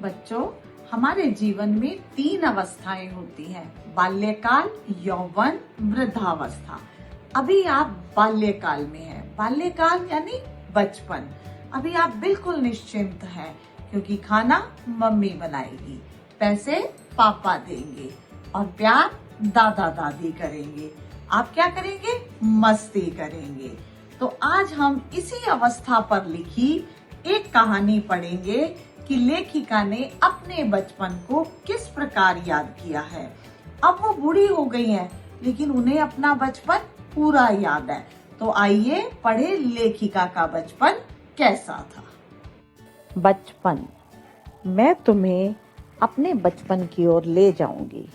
बच्चों, हमारे जीवन में 3 अवस्थाएं होती हैं, बाल्यकाल, यौवन, वृद्धावस्था। अभी आप बाल्यकाल में हैं। बाल्यकाल यानी बचपन। अभी आप बिल्कुल निश्चिंत हैं क्योंकि खाना मम्मी बनाएगी, पैसे पापा देंगे और प्यार दादा दादी करेंगे। आप क्या करेंगे? मस्ती करेंगे। तो आज हम इसी अवस्था पर लिखी एक कहानी पढ़ेंगे कि लेखिका ने अपने बचपन को किस प्रकार याद किया है। अब वो बूढ़ी हो गई हैं, लेकिन उन्हें अपना बचपन पूरा याद है। तो आइए पढ़े लेखिका का बचपन कैसा था। बचपन। मैं तुम्हें अपने बचपन की ओर ले जाऊंगी।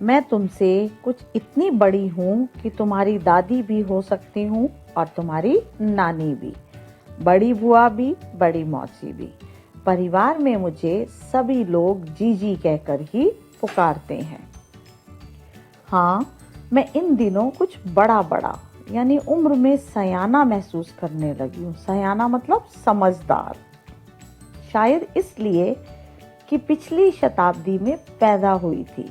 मैं तुमसे कुछ इतनी बड़ी हूँ कि तुम्हारी दादी भी हो सकती हूँ और तुम्हारी नानी भी, बड़ी बुआ भी, बड़ी मौसी भी। परिवार में मुझे सभी लोग जीजी कहकर ही पुकारते हैं। हाँ, मैं इन दिनों कुछ बड़ा बड़ा यानी उम्र में सयाना महसूस करने लगी हूँ। सयाना मतलब समझदार। शायद इसलिए कि पिछली शताब्दी में पैदा हुई थी।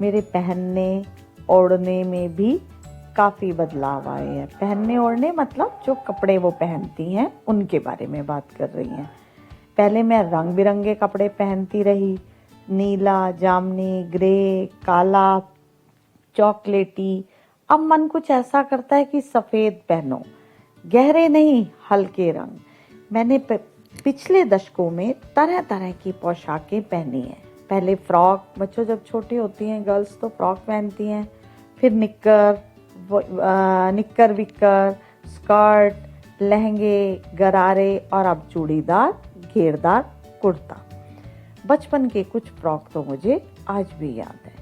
मेरे पहनने ओढ़ने में भी काफी बदलाव आए हैं। पहनने ओढ़ने मतलब जो कपड़े वो पहनती हैं उनके बारे में बात कर रही हैं। पहले मैं रंग बिरंगे कपड़े पहनती रही, नीला, जामनी, ग्रे, काला, चॉकलेटी। अब मन कुछ ऐसा करता है कि सफेद पहनो, गहरे नहीं, हल्के रंग। मैंने पिछले दशकों में तरह तरह की पोशाकें पहनी हैं। पहले फ्रॉक, बच्चों जब छोटी होती हैं गर्ल्स तो फ्रॉक पहनती हैं, फिर निक्कर विक्कर, स्कर्ट, लहंगे, गरारे और अब चूड़ीदार, घेरदार कुर्ता। बचपन के कुछ फ्रॉक तो मुझे आज भी याद है।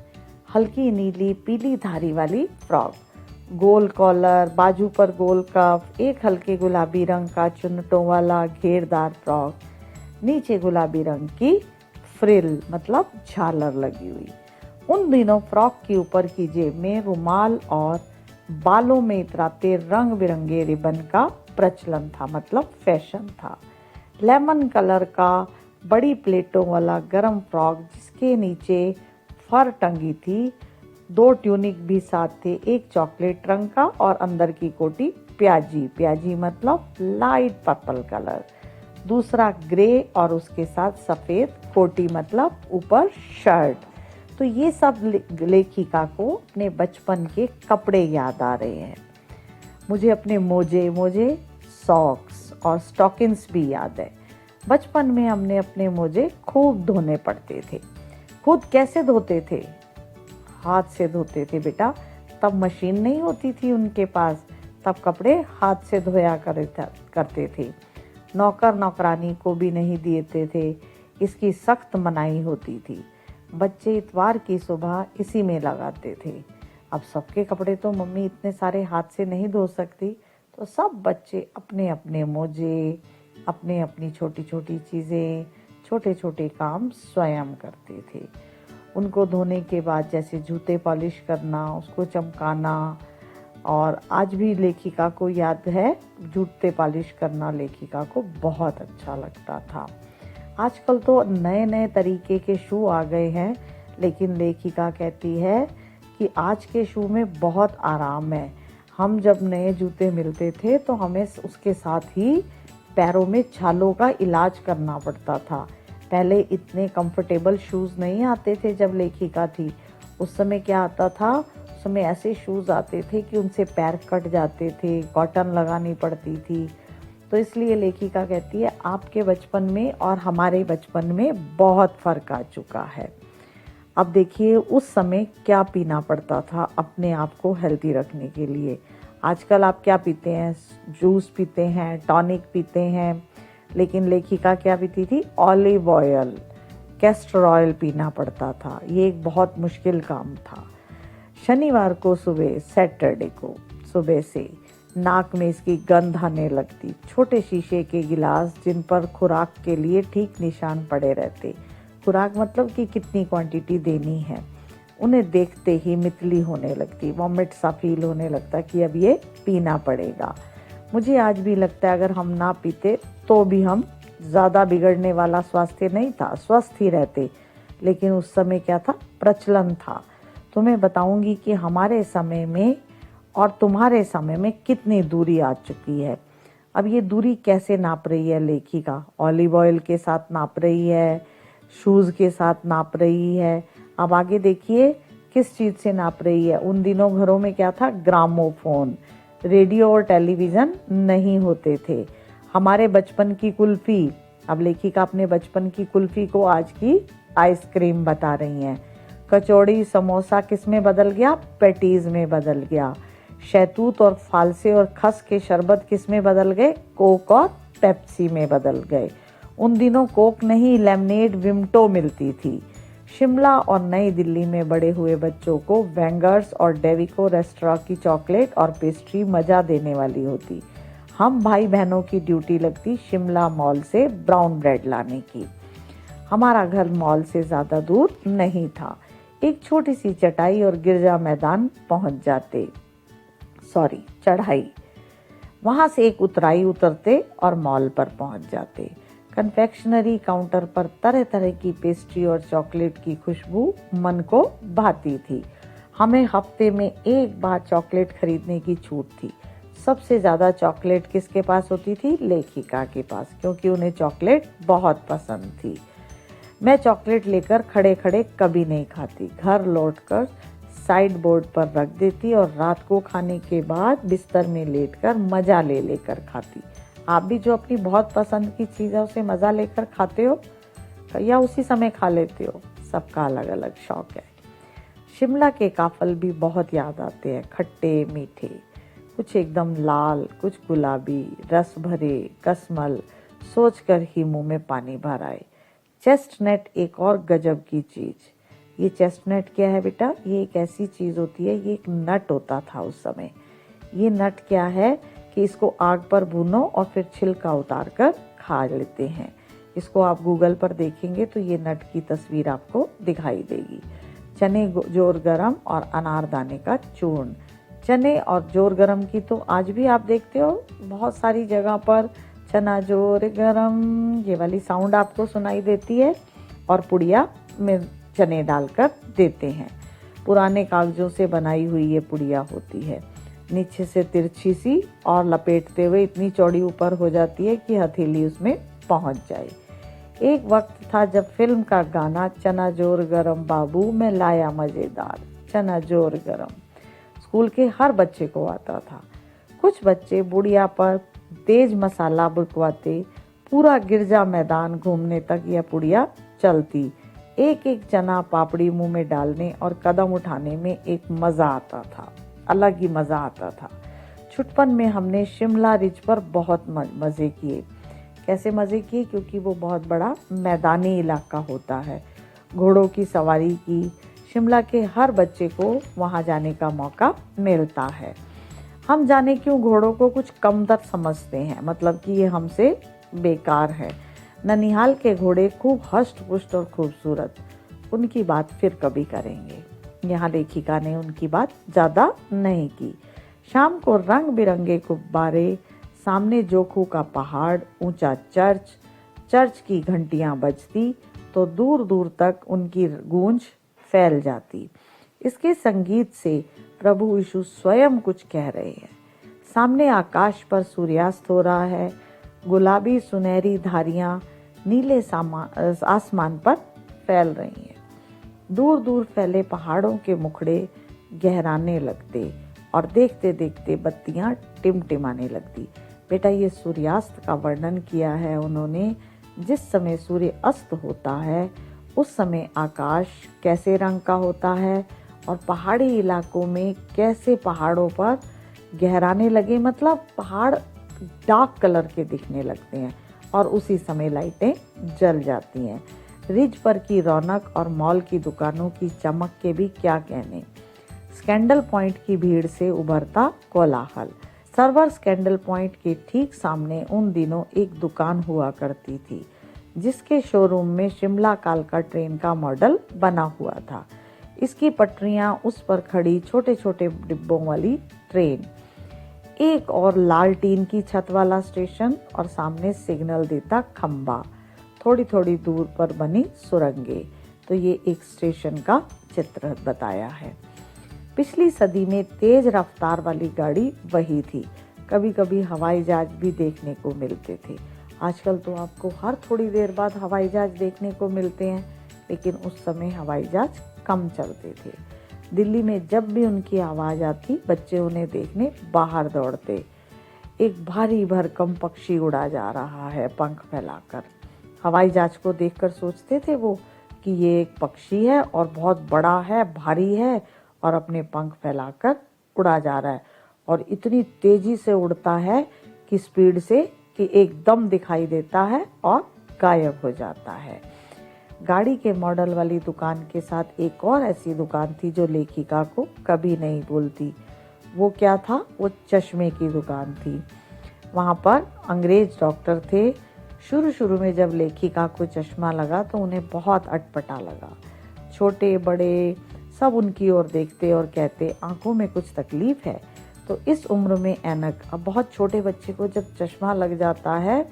हल्की नीली पीली धारी वाली फ्रॉक, गोल कॉलर, बाजू पर गोल कफ, एक हल्के गुलाबी रंग का चुन्नटों वाला घेरदार फ्रॉक, नीचे गुलाबी रंग की फ्रिल मतलब झालर लगी हुई। उन दिनों फ्रॉक के ऊपर की जेब में रुमाल और बालों में इतराते रंग बिरंगे रिबन का प्रचलन था, मतलब फैशन था। लेमन कलर का बड़ी प्लेटों वाला गरम फ्रॉक जिसके नीचे फर टंगी थी, 2 ट्यूनिक भी साथ थे, एक चॉकलेट रंग का और अंदर की कोटी प्याजी मतलब लाइट पर्पल कलर, दूसरा ग्रे और उसके साथ सफेद कोटी मतलब ऊपर शर्ट। तो ये सब लेखिका को अपने बचपन के कपड़े याद आ रहे हैं। मुझे अपने मोजे, सॉक्स और स्टॉकिंग्स भी याद है। बचपन में हमने अपने मोजे खूब धोने पड़ते थे। खुद कैसे धोते थे? हाथ से धोते थे बेटा। तब मशीन नहीं होती थी उनके पास, तब कपड़े हाथ से धोया करते थे। नौकर नौकरानी को भी नहीं देते थे, इसकी सख्त मनाही होती थी। बच्चे इतवार की सुबह इसी में लगाते थे। अब सबके कपड़े तो मम्मी इतने सारे हाथ से नहीं धो सकती, तो सब बच्चे अपने अपने मोजे, अपने अपनी छोटी छोटी चीज़ें, छोटे छोटे काम स्वयं करते थे। उनको धोने के बाद जैसे जूते पॉलिश करना, उसको चमकाना, और आज भी लेखिका को याद है जूते पॉलिश करना लेखिका को बहुत अच्छा लगता था। आजकल तो नए नए तरीके के शू आ गए हैं, लेकिन लेखिका कहती है कि आज के शू में बहुत आराम है। हम जब नए जूते मिलते थे तो हमें उसके साथ ही पैरों में छालों का इलाज करना पड़ता था। पहले इतने कंफर्टेबल शूज़ नहीं आते थे जब लेखिका थी। उस समय क्या आता था, उस समय ऐसे शूज़ आते थे कि उनसे पैर कट जाते थे, कॉटन लगानी पड़ती थी। तो इसलिए लेखिका कहती है आपके बचपन में और हमारे बचपन में बहुत फ़र्क आ चुका है। अब देखिए उस समय क्या पीना पड़ता था अपने आप को हेल्दी रखने के लिए। आजकल आप क्या पीते हैं? जूस पीते हैं, टॉनिक पीते हैं, लेकिन लेखिका क्या पीती थी? ऑलिव ऑयल, कैस्टर ऑयल पीना पड़ता था। ये एक बहुत मुश्किल काम था। शनिवार को सुबह, सैटरडे को सुबह से नाक में इसकी गंध आने लगती। छोटे शीशे के गिलास जिन पर खुराक के लिए ठीक निशान पड़े रहते, खुराक मतलब कि कितनी क्वांटिटी देनी है, उन्हें देखते ही मितली होने लगती, वॉमिट सा फील होने लगता कि अब ये पीना पड़ेगा। मुझे आज भी लगता है अगर हम ना पीते तो भी हम ज़्यादा बिगड़ने वाला स्वास्थ्य नहीं था, स्वस्थ ही रहते। लेकिन उस समय क्या था, प्रचलन था। तो मैं बताऊंगी कि हमारे समय में और तुम्हारे समय में कितनी दूरी आ चुकी है। अब ये दूरी कैसे नाप रही है लेखिका? ऑलिव ऑयल के साथ नाप रही है, शूज़ के साथ नाप रही है। अब आगे देखिए किस चीज़ से नाप रही है। उन दिनों घरों में क्या था, ग्रामोफोन, रेडियो और टेलीविज़न नहीं होते थे। हमारे बचपन की कुल्फ़ी, अब लेखिका अपने बचपन की कुल्फ़ी को आज की आइसक्रीम बता रही हैं। कचौड़ी समोसा किस में बदल गया, पैटीज़ में बदल गया। शहतूत और फालसे और खस के शरबत किस में बदल गए, कोक और पेप्सी में बदल गए। उन दिनों कोक नहीं, लेमनेड, विम्टो मिलती थी। शिमला और नई दिल्ली में बड़े हुए बच्चों को वेंगर्स और डेविको रेस्टोरेंट की चॉकलेट और पेस्ट्री मजा देने वाली होती। हम भाई बहनों की ड्यूटी लगती शिमला मॉल से ब्राउन ब्रेड लाने की। हमारा घर मॉल से ज़्यादा दूर नहीं था। एक छोटी सी चटाई और गिरजा मैदान पहुंच जाते, चढ़ाई। वहां से एक उतराई उतरते और मॉल पर पहुंच जाते। कन्फेक्शनरी काउंटर पर तरह तरह की पेस्ट्री और चॉकलेट की खुशबू मन को भाती थी। हमें हफ्ते में एक बार चॉकलेट खरीदने की छूट थी। सबसे ज़्यादा चॉकलेट किसके पास होती थी, लेखिका के पास, क्योंकि उन्हें चॉकलेट बहुत पसंद थी। मैं चॉकलेट लेकर खड़े खड़े कभी नहीं खाती, घर लौटकर साइड बोर्ड पर रख देती और रात को खाने के बाद बिस्तर में लेटकर मज़ा ले लेकर खाती। आप भी जो अपनी बहुत पसंद की चीज़ है उसे मज़ा लेकर खाते हो या उसी समय खा लेते हो, सबका अलग अलग शौक है। शिमला के काफल भी बहुत याद आते हैं, खट्टे मीठे, कुछ एकदम लाल, कुछ गुलाबी, रस भरे, कसमल, सोचकर ही मुंह में पानी भर आए। चेस्टनट एक और गजब की चीज़। ये चेस्टनट क्या है बेटा? ये एक ऐसी चीज़ होती है, ये एक नट होता था उस समय। ये नट क्या है कि इसको आग पर भूनो और फिर छिलका उतार कर खा लेते हैं। इसको आप गूगल पर देखेंगे तो ये नट की तस्वीर आपको दिखाई देगी। चने जोर गरम और अनारदाने का चूर्ण। चने और जोर गरम की तो आज भी आप देखते हो बहुत सारी जगह पर चना जोर गरम, ये वाली साउंड आपको सुनाई देती है। और पुड़िया में चने डालकर देते हैं। पुराने कागजों से बनाई हुई ये पुड़िया होती है, नीचे से तिरछी सी और लपेटते हुए इतनी चौड़ी ऊपर हो जाती है कि हथेली उसमें पहुंच जाए। एक वक्त था जब फिल्म का गाना चना जोर गरम बाबू मैं लाया मज़ेदार, चना जोर गरम स्कूल के हर बच्चे को आता था। कुछ बच्चे बुढ़िया पर तेज मसाला बुकवाते, पूरा गिरजा मैदान घूमने तक यह पुड़िया चलती। एक एक चना पापड़ी मुंह में डालने और कदम उठाने में एक मज़ा आता था, अलग ही मज़ा आता था। छुटपन में हमने शिमला रिज पर बहुत मज़े किए। कैसे मज़े किए? क्योंकि वो बहुत बड़ा मैदानी इलाका होता है। घोड़ों की सवारी की। शिमला के हर बच्चे को वहाँ जाने का मौका मिलता है। हम जाने क्यों घोड़ों को कुछ कमतर समझते हैं, मतलब कि ये हमसे बेकार है। ननिहाल के घोड़े खूब हष्ट पुष्ट और खूबसूरत, उनकी बात फिर कभी करेंगे। यहाँ लेखिका ने उनकी बात ज़्यादा नहीं की। शाम को रंग बिरंगे गुब्बारे, सामने जोखू का पहाड़, ऊंचा चर्च की घंटियां बजती तो दूर दूर तक उनकी गूंज फैल जाती। इसके संगीत से प्रभु यीशु स्वयं कुछ कह रहे हैं। सामने आकाश पर सूर्यास्त हो रहा है। गुलाबी सुनहरी धारियां नीले आसमान पर फैल रही हैं। दूर दूर फैले पहाड़ों के मुखड़े गहराने लगते और देखते देखते बत्तियां टिमटिमाने लगती। बेटा, ये सूर्यास्त का वर्णन किया है उन्होंने। जिस समय सूर्य अस्त होता है उस समय आकाश कैसे रंग का होता है और पहाड़ी इलाकों में कैसे पहाड़ों पर गहराने लगे, मतलब पहाड़ डार्क कलर के दिखने लगते हैं और उसी समय लाइटें जल जाती हैं। रिज पर की रौनक और मॉल की दुकानों की चमक के भी क्या कहने। स्कैंडल पॉइंट की भीड़ से उभरता कोलाहल। सर्वर स्कैंडल पॉइंट के ठीक सामने उन दिनों एक दुकान हुआ करती थी जिसके शोरूम में शिमला कालका ट्रेन का मॉडल बना हुआ था। इसकी पटरियां, उस पर खड़ी छोटे छोटे डिब्बों वाली ट्रेन। एक और लाल टीन की छत वाला स्टेशन और सामने सिग्नल देता खंबा, थोड़ी थोड़ी दूर पर बनी सुरंगें। तो ये एक स्टेशन का चित्र बताया है। पिछली सदी में तेज रफ्तार वाली गाड़ी वही थी। कभी कभी हवाई जहाज भी देखने को मिलते थे। आजकल तो आपको हर थोड़ी देर बाद हवाई जहाज देखने को मिलते हैं, लेकिन उस समय हवाई जहाज कम चलते थे। दिल्ली में जब भी उनकी आवाज़ आती, बच्चे उन्हें देखने बाहर दौड़ते। एक भारी भरकम पक्षी उड़ा जा रहा है पंख फैलाकर। हवाई जहाज को देखकर सोचते थे वो कि ये एक पक्षी है और बहुत बड़ा है, भारी है और अपने पंख फैलाकर उड़ा जा रहा है, और इतनी तेजी से उड़ता है कि स्पीड से कि एकदम दिखाई देता है और गायब हो जाता है। गाड़ी के मॉडल वाली दुकान के साथ एक और ऐसी दुकान थी जो लेखिका को कभी नहीं भूलती। वो क्या था? वो चश्मे की दुकान थी। वहाँ पर अंग्रेज डॉक्टर थे। शुरू में जब लेखिका को चश्मा लगा तो उन्हें बहुत अटपटा लगा। छोटे बड़े सब उनकी ओर देखते और कहते, आंखों में कुछ तकलीफ है? तो इस उम्र में ऐनक, अब बहुत छोटे बच्चे को जब चश्मा लग जाता है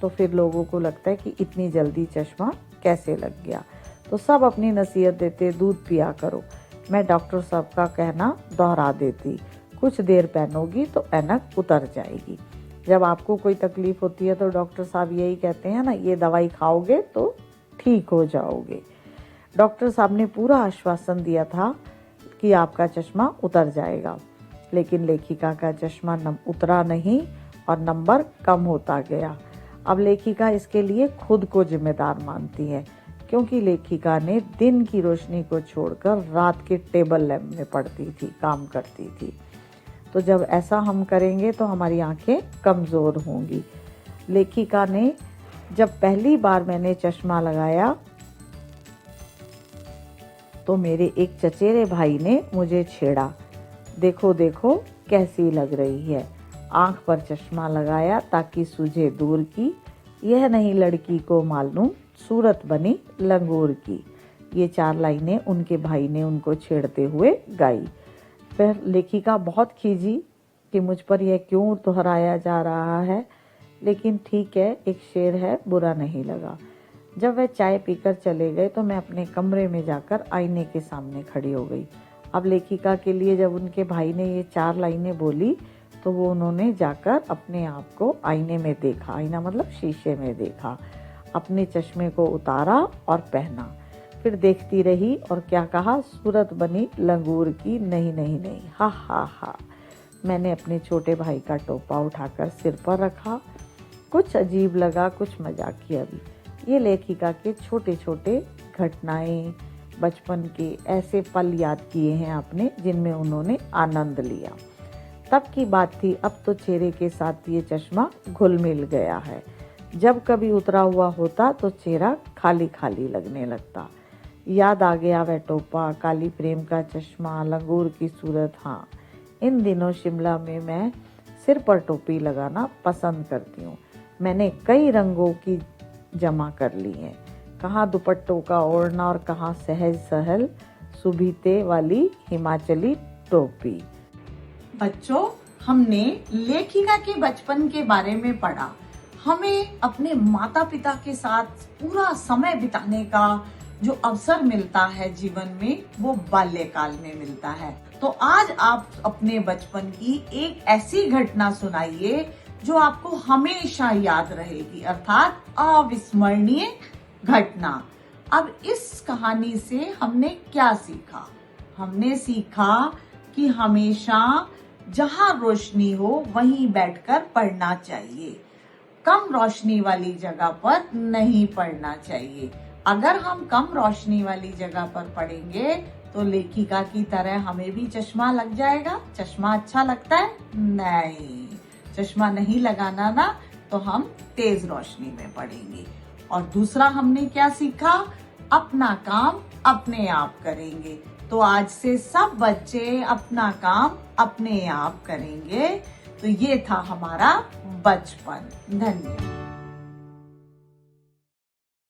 तो फिर लोगों को लगता है कि इतनी जल्दी चश्मा कैसे लग गया। तो सब अपनी नसीहत देते, दूध पिया करो। मैं डॉक्टर साहब का कहना दोहरा देती, कुछ देर पहनोगी तो ऐनक उतर जाएगी। जब आपको कोई तकलीफ होती है तो डॉक्टर साहब यही कहते हैं ना, ये दवाई खाओगे तो ठीक हो जाओगे। डॉक्टर साहब ने पूरा आश्वासन दिया था कि आपका चश्मा उतर जाएगा, लेकिन लेखिका का चश्मा उतरा नहीं और नंबर कम होता गया। अब लेखिका इसके लिए खुद को जिम्मेदार मानती है, क्योंकि लेखिका ने दिन की रोशनी को छोड़कर रात के टेबल लैंप में पढ़ती थी, काम करती थी। तो जब ऐसा हम करेंगे तो हमारी आंखें कमज़ोर होंगी। लेखिका ने जब पहली बार मैंने चश्मा लगाया तो मेरे एक चचेरे भाई ने मुझे छेड़ा, देखो देखो कैसी लग रही है। आंख पर चश्मा लगाया ताकि सूझे दूर की, यह नहीं लड़की को मालूम सूरत बनी लंगूर की। ये 4 लाइनें उनके भाई ने उनको छेड़ते हुए गाई। फिर लेखिका बहुत खींची कि मुझ पर यह क्यों दोहराया जा रहा है, लेकिन ठीक है, एक शेर है, बुरा नहीं लगा। जब वह चाय पीकर चले गए तो मैं अपने कमरे में जाकर आईने के सामने खड़ी हो गई। अब लेखिका के लिए जब उनके भाई ने ये 4 लाइनें बोली तो वो उन्होंने जाकर अपने आप को आईने में देखा। आईना मतलब शीशे में देखा, अपने चश्मे को उतारा और पहना। फिर देखती रही और क्या कहा, सूरत बनी लंगूर की, नहीं नहीं नहीं, हा हा हा। मैंने अपने छोटे भाई का टोपा उठाकर सिर पर रखा। कुछ अजीब लगा, कुछ मजाकिया भी। ये लेखिका के छोटे छोटे घटनाएं, बचपन के ऐसे पल याद किए हैं आपने, जिनमें उन्होंने आनंद लिया। तब की बात थी, अब तो चेहरे के साथ ये चश्मा घुल मिल गया है। जब कभी उतरा हुआ होता तो चेहरा खाली खाली लगने लगता। याद आ गया वह टोपा, काली फ्रेम का चश्मा, लंगूर की सूरत। हाँ, इन दिनों शिमला में मैं सिर पर टोपी लगाना पसंद करती हूँ। मैंने कई रंगों की जमा कर ली हैं, कहाँ दुपट्टों का ओढ़ना और कहाँ सहज सहल सुबीते वाली हिमाचली टोपी। बच्चों, हमने लेखिका के बचपन के बारे में पढ़ा। हमें अपने माता पिता के साथ पूरा समय बिताने का जो अवसर मिलता है जीवन में, वो बाल्यकाल में मिलता है। तो आज आप अपने बचपन की एक ऐसी घटना सुनाइए जो आपको हमेशा याद रहेगी, अर्थात अविस्मरणीय घटना। अब इस कहानी से हमने क्या सीखा? हमने सीखा कि हमेशा जहां रोशनी हो वहीं बैठकर पढ़ना चाहिए, कम रोशनी वाली जगह पर नहीं पढ़ना चाहिए। अगर हम कम रोशनी वाली जगह पर पढ़ेंगे तो लेखिका की तरह हमें भी चश्मा लग जाएगा। चश्मा अच्छा लगता है? नहीं, चश्मा नहीं लगाना ना, तो हम तेज रोशनी में पढ़ेंगे। और दूसरा हमने क्या सीखा? अपना काम अपने आप करेंगे। तो आज से सब बच्चे अपना काम अपने आप करेंगे। तो ये था हमारा बचपन। धन्यवाद।